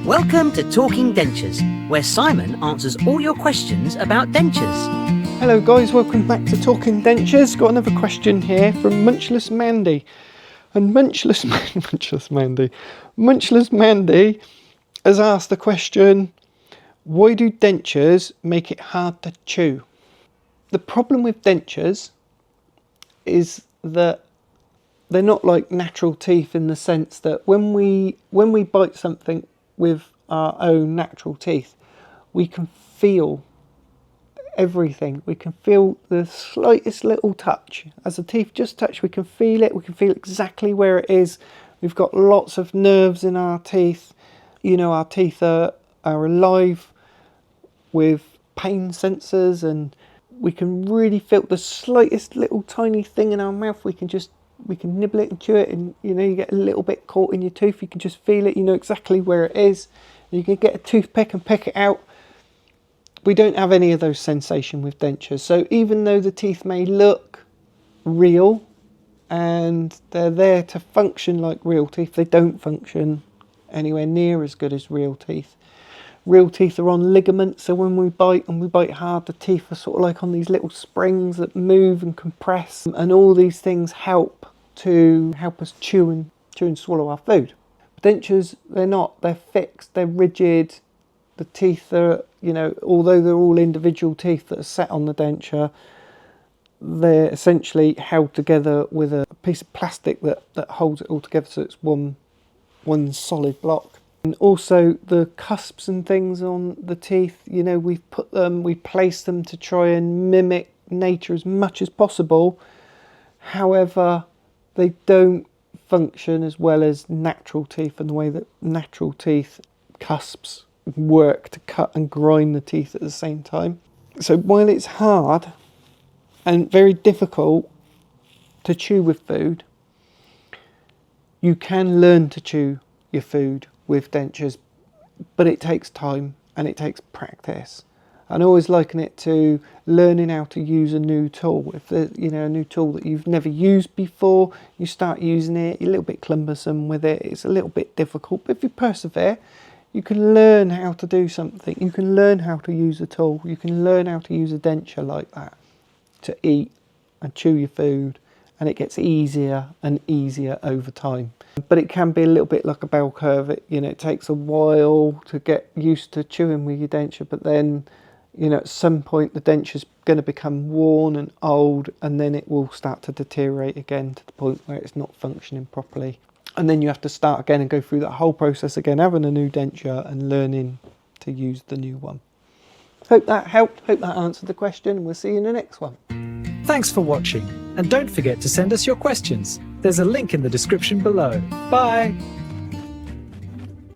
Welcome to Talking Dentures, where Simon answers all your questions about dentures. Hello guys, welcome back to Talking Dentures. Got another question here from Munchless Mandy. And Munchless Mandy has asked the question, why do dentures make it hard to chew? The problem with dentures is that they're not like natural teeth in the sense that when we bite something with our own natural teeth, we can feel everything. We can feel the slightest little touch. As the teeth just touch, we can feel it. We can feel exactly where it is. We've got lots of nerves in our teeth. You know, our teeth are alive with pain sensors, and we can really feel the slightest little tiny thing in our mouth. We can nibble it and chew it, and you know, you get a little bit caught in your tooth, you can just feel it, you know exactly where it is. You can get a toothpick and pick it out. We don't have any of those sensations with dentures. So even though the teeth may look real and they're there to function like real teeth, they don't function anywhere near as good as real teeth. Real teeth are on ligaments, so when we bite and we bite hard, the teeth are sort of like on these little springs that move and compress, and all these things help us chew and swallow our food. Dentures, they're not, they're fixed, they're rigid. The teeth are, you know, although they're all individual teeth that are set on the denture, they're essentially held together with a piece of plastic that holds it all together, so it's one solid block. And also the cusps and things on the teeth, you know, we place them to try and mimic nature as much as possible. However, they don't function as well as natural teeth, and the way that natural teeth cusps work to cut and grind the teeth at the same time. So while it's hard and very difficult to chew with food, you can learn to chew your food with dentures, but it takes time and it takes practice. And I always liken it to learning how to use a new tool. If there's, you know, a new tool that you've never used before, you start using it, you're a little bit cumbersome with it, it's a little bit difficult, but if you persevere, you can learn how to do something. You can learn how to use a tool. You can learn how to use a denture like that to eat and chew your food, and it gets easier and easier over time. But it can be a little bit like a bell curve. It takes a while to get used to chewing with your denture, but then, you know, at some point the denture's going to become worn and old, and then it will start to deteriorate again to the point where it's not functioning properly. And then you have to start again and go through that whole process again, having a new denture and learning to use the new one. Hope that helped, hope that answered the question, and we'll see you in the next one. Thanks for watching, and don't forget to send us your questions. There's a link in the description below. Bye!